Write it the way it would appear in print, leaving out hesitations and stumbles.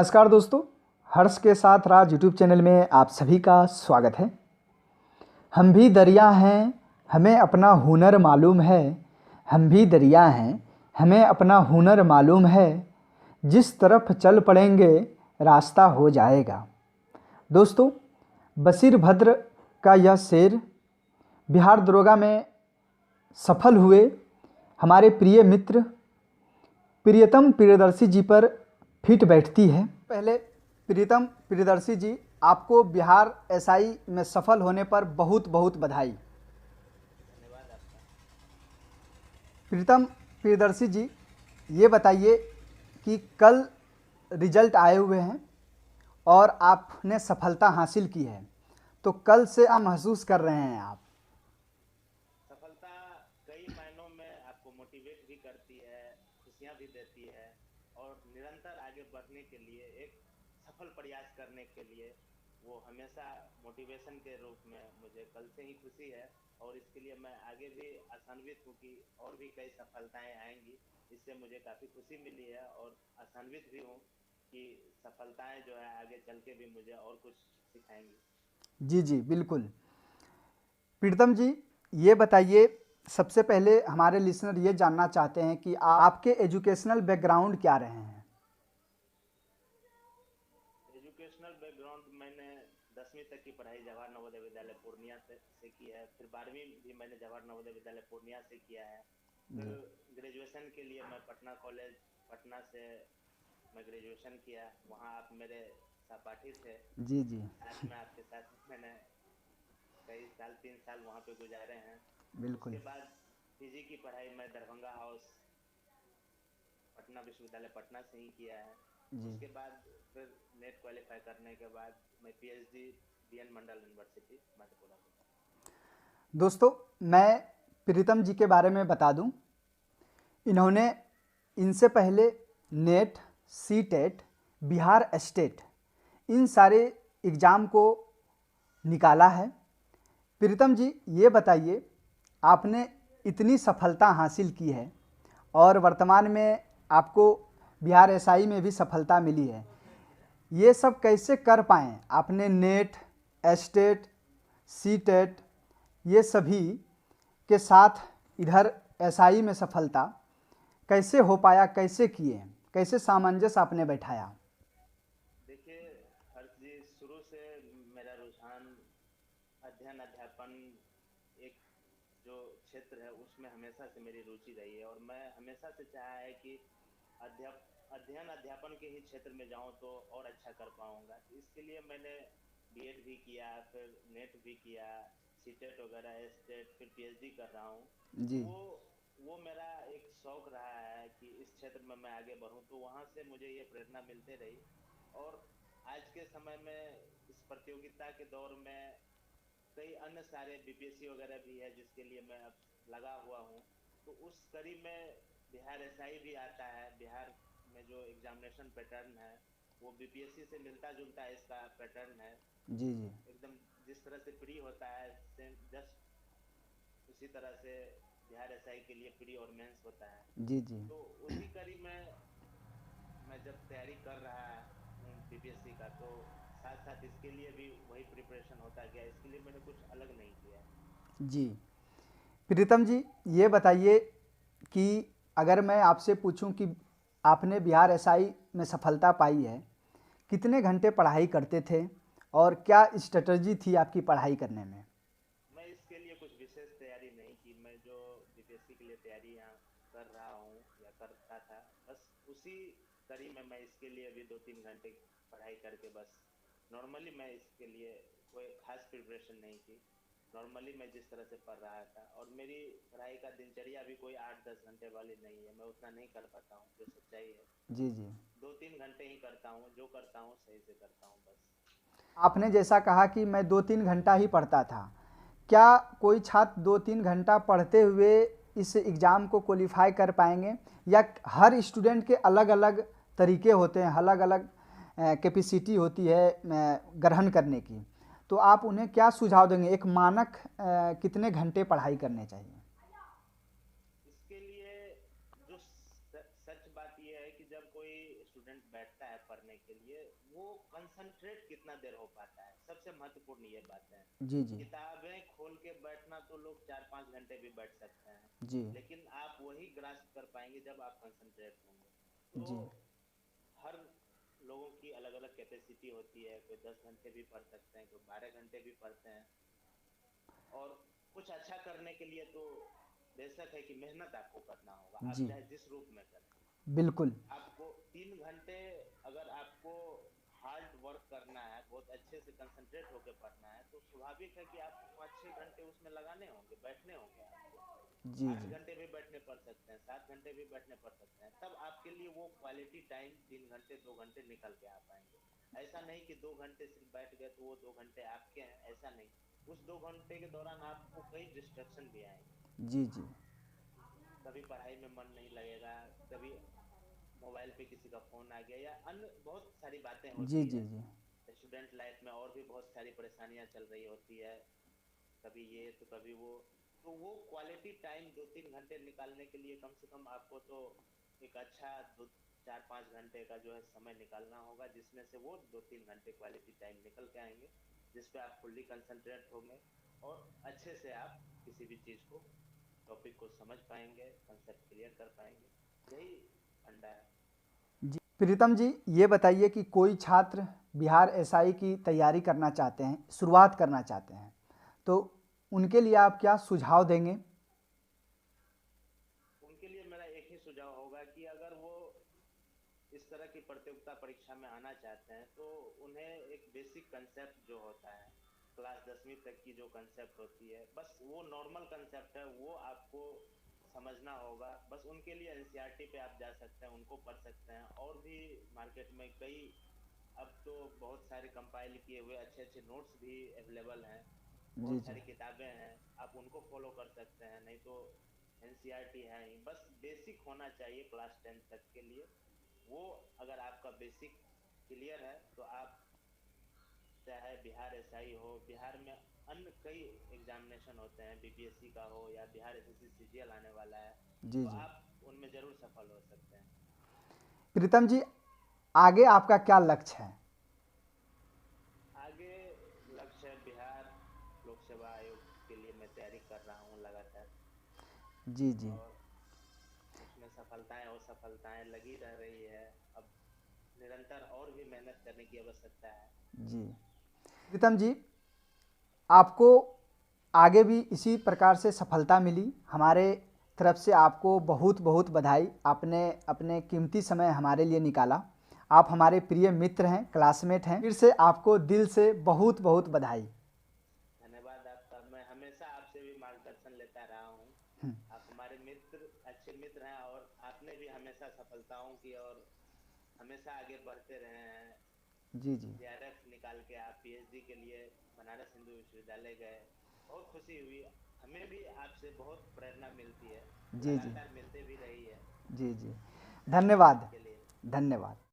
नमस्कार दोस्तों, हर्ष के साथ राज यूट्यूब चैनल में आप सभी का स्वागत है। हम भी दरिया हैं, हमें अपना हुनर मालूम है। हम भी दरिया हैं, हमें अपना हुनर मालूम है। जिस तरफ चल पड़ेंगे रास्ता हो जाएगा। दोस्तों, बशीर भद्र का यह शेर बिहार दरोगा में सफल हुए हमारे प्रिय मित्र प्रियतम प्रियदर्शी जी पर फिट बैठती है। पहले प्रीतम प्रियदर्शी जी, आपको बिहार एसआई में सफल होने पर बहुत बहुत बधाई। धन्यवाद आपका। प्रीतम प्रियदर्शी जी, ये बताइए कि कल रिजल्ट आए हुए हैं और आपने सफलता हासिल की है, तो कल से आप महसूस कर रहे हैं आप? सफलता कई मायनों में आपको मोटिवेट भी करती है, खुशियां भी देती है और निरंतर आगे बढ़ने के लिए, एक सफल प्रयास करने के लिए वो हमेशा मोटिवेशन के रूप में मुझे कल से ही खुशी है। और इसके लिए मैं आगे भी आशान्वित हूँ कि और भी कई सफलताएं आएंगी। इससे मुझे काफ़ी खुशी मिली है और आशान्वित भी हूँ कि सफलताएं जो है आगे चल के भी मुझे और कुछ सिखाएंगी। जी जी बिल्कुल। प्रीतम जी, ये बताइए, सबसे पहले हमारे लिसनर ये जानना चाहते हैं कि आपके एजुकेशनल बैकग्राउंड क्या रहे हैं? एजुकेशनल बैकग्राउंड मैंने 10वीं तक की पढ़ाई जवाहर नवोदय विद्यालय पूर्णिया से की है। फिर 12वीं भी मैंने जवाहर नवोदय विद्यालय पूर्णिया से किया है। फिर ग्रेजुएशन के लिए मैं पटना कॉलेज पटना से मैं ग्रेजुएशन किया। वहाँ आप मेरे सहपाठी थे। जी जी आज मैं आपके साथ मैंने कई साल 3 साल वहाँ पे गुजारे हैं। बिल्कुल। उसके बाद पीजी की पढ़ाई मैं दरभंगा हाउस पटना विश्वविद्यालय पटना से ही किया है। जी उसके बाद फिर नेट क्वालिफाई करने के बाद मैं पीएचडी बीएन मंडल यूनिवर्सिटी मधेपुरा में। दोस्तों, मैं प्रीतम जी के बारे में बता दूं, इन्होंने इनसे पहले नेट, सीटेट, बिहार स्टेट, इन सारे एग्ज़ाम को निकाला है। प्रीतम जी, ये बताइए, आपने इतनी सफलता हासिल की है और वर्तमान में आपको बिहार एसआई में भी सफलता मिली है, ये सब कैसे कर पाएँ? आपने नेट, एस्टेट, सीटेट, ये सभी के साथ इधर एसआई में सफलता कैसे हो पाया? कैसे किए? कैसे सामंजस्य आपने बैठाया? देखिए हर्ष जी, शुरू से मेरा रुझान अध्ययन अध्यापन एक जो क्षेत्र है उसमें हमेशा से मेरी रुचि रही है। और मैं हमेशा से चाहा है कि अध्ययन अध्यापन के ही क्षेत्र में जाऊं तो और अच्छा कर पाऊंगा। इसके लिए मैंने बीएड भी किया, फिर नेट भी किया, सीटेट वगैरह, एस्टेट, फिर पीएचडी कर रहा हूँ। तो जी वो मेरा एक शौक रहा है कि इस क्षेत्र में मैं आगे बढ़ूं। तो वहाँ से मुझे ये प्रेरणा मिलती रही। और आज के समय में इस प्रतियोगिता के दौर में कई अन्य सारे बीपीएससी वगैरह भी है जिसके लिए मैं अब लगा हुआ हूँ। तो उस कड़ी में बिहार एसआई भी आता है। बिहार में जो एग्जामिनेशन पैटर्न है वो बीपीएससी से मिलता जुलता इसका पैटर्न है। जी जी एकदम जिस तरह से प्री होता है सेम जस्ट उसी तरह से बिहार एसआई के लिए प्री और मेंस होता है। जी जी तो उसी कड़ी में मैं जब तैयारी कर रहा हूँ बीपीएससी का, तो साथ साथ इसके लिए भी वही प्रिपरेशन होता गया। इसके लिए मैंने कुछ अलग नहीं किया। जी। प्रीतम जी, ये बताइए कि अगर मैं आपसे पूछूं कि आपने बिहार एसआई में सफलता पाई है, कितने घंटे पढ़ाई करते थे और क्या स्ट्रेटजी थी आपकी पढ़ाई करने में? मैं इसके लिए कुछ विशेष तैयारी नहीं की। मैं जो बीपीएससी के लिए तैयारी यहाँ कर रहा हूँ या करता था, बस उसी कड़ी में मैं इसके लिए भी 2-3 घंटे पढ़ाई करके बस नॉर्मली मैं इसके लिए कोई खास प्रिपरेशन नहीं की। नॉर्मली मैं जिस तरह से पढ़ रहा था। और मेरी पढ़ाई का दिनचर्या भी कोई 8-10 घंटे वाली नहीं है। मैं उतना नहीं कर पाता हूँ, जो सच्चाई है। जी जी। 2-3 घंटे ही करता हूँ। जो करता हूँ सही से करता हूँ बस। आपने जैसा कहा कि मैं 2-3 घंटा ही पढ़ता था, क्या कोई छात्र 2-3 घंटा पढ़ते हुए इस एग्ज़ाम को क्वालिफाई कर पाएंगे, या हर स्टूडेंट के अलग अलग तरीके होते हैं, अलग अलग कैपेसिटी होती है ग्रहण करने की? तो आप उन्हें क्या सुझाव देंगे, एक मानक कितने घंटे पढ़ाई करने चाहिए? इसके लिए जो सच बात यह है कि जब कोई स्टूडेंट बैठता है पढ़ने के लिए वो कंसंट्रेट कितना देर हो पाता है, सबसे महत्वपूर्ण ये बात है। जी जी किताबें खोल के बैठना तो लोग 4-5 घंटे भी बैठ सकते हैं, जी लेकिन आप वही ग्रास्प कर पाएंगे जब आप कंसंट्रेट होंगे। तो जी हर लोगों की अलग अलग कैपेसिटी होती है, कोई 10 घंटे भी पढ़ सकते हैं, कोई 12 घंटे भी पढ़ते हैं। और कुछ अच्छा करने के लिए तो बेशक है कि मेहनत आपको करना होगा, आप जी चाहे जिस रूप में करें। बिल्कुल। आपको 3 घंटे अगर आपको हार्ड वर्क करना है, बहुत अच्छे से कंसंट्रेट होकर पढ़ना है, तो स्वाभाविक है कि आपको 5-6 घंटे उसमें लगाने होंगे, बैठने होंगे आपको। जी आठ जी घंटे भी बैठने पड़ सकते हैं, 7 घंटे भी बैठने पड़ सकते हैं, तब आपके लिए वो क्वालिटी टाइम 3 घंटे 2 घंटे निकल के आ पाएंगे। ऐसा नहीं कि 2 घंटे सिर्फ बैठ गए तो वो 2 घंटे आपके हैं, ऐसा नहीं। उस 2 घंटे के दौरान आपको कई डिस्ट्रक्शन भी आएंगे। जी जी कभी पढ़ाई में मन नहीं लगेगा, कभी मोबाइल पे किसी का फोन आ गया, या अन्य बहुत सारी बातें जी होती जी है। जी स्टूडेंट लाइफ में और भी बहुत सारी परेशानियां चल रही होती है, कभी ये तो कभी वो। तो वो क्वालिटी टाइम 2-3 घंटे निकालने के लिए कम से कम आपको तो एक अच्छा 2-4-5 घंटे का जो है समय निकालना होगा, जिसमें से वो 2-3 घंटे क्वालिटी टाइम निकल के आएंगे, जिसपे आप फुल्ली कंसंट्रेट होंगे और अच्छे से आप किसी भी चीज को, टॉपिक को समझ पाएंगे, कंसेप्ट क्लियर कर पाएंगे। यही फंडा है। जी प्रीतम जी, ये बताइए कि कोई छात्र बिहार एसआई की तैयारी करना चाहते हैं, शुरुआत करना चाहते हैं, तो उनके लिए आप क्या सुझाव देंगे? उनके लिए मेरा एक ही सुझाव होगा कि अगर वो इस तरह की प्रतियोगिता परीक्षा में आना चाहते हैं, तो उन्हें एक बेसिक कंसेप्ट जो होता है, क्लास 10वीं तक की जो कंसेप्ट होती है, बस वो नॉर्मल कंसेप्ट है, वो आपको समझना होगा। बस उनके लिए एनसीईआरटी पे आप जा सकते हैं, उनको पढ़ सकते हैं। और भी मार्केट में कई अब तो बहुत सारे कंपाइल किए हुए अच्छे अच्छे नोट्स भी अवेलेबल हैं, जी बहुत जी सारी किताबें हैं, आप उनको फॉलो कर सकते हैं। नहीं तो एनसीईआरटी है ही, बस बेसिक होना चाहिए क्लास 10 तक के लिए। वो अगर आपका बेसिक क्लियर है तो आप चाहे बिहार एसआई हो, बिहार में अन्य कई एग्जामिनेशन होते हैं, बीपीएससी का हो या बिहार एसएससी सीजीएल आने वाला है, जी तो जी आप उनमें जरूर सफल हो सकते हैं। प्रीतम जी, आगे आपका क्या लक्ष्य है? आगे लक्ष्य बिहार लोक सेवा आयोग के लिए मैं तैयारी कर रहा हूँ लगातार, जी जी और उसमें सफलताएं और सफलताएं लगी रह रही है। अब निरंतर और भी मेहनत करने की आवश्यकता है। जी प्रीतम जी, आपको आगे भी इसी प्रकार से सफलता मिली, हमारे तरफ से आपको बहुत बहुत बधाई। आपने अपने कीमती समय हमारे लिए निकाला। आप हमारे प्रिय मित्र हैं, क्लासमेट हैं। फिर से आपको दिल से बहुत बहुत बधाई। धन्यवाद आपका। मैं हमेशा आपसे भी मार्गदर्शन लेता रहा हूँ। हम्म, आप हमारे मित्र, अच्छे मित्र हैं, और आपने भी हमेशा सफलताओं की और हमेशा आगे बढ़ते रहे हैं। जी जी जेआरएफ निकाल के आप पीएचडी के लिए बनारस हिंदू विश्वविद्यालय गए, बहुत खुशी हुई। हमें भी आपसे बहुत प्रेरणा मिलती है, जी जी लगातार मिलते भी रही है। जी जी धन्यवाद धन्यवाद। इसके लिए। धन्यवाद।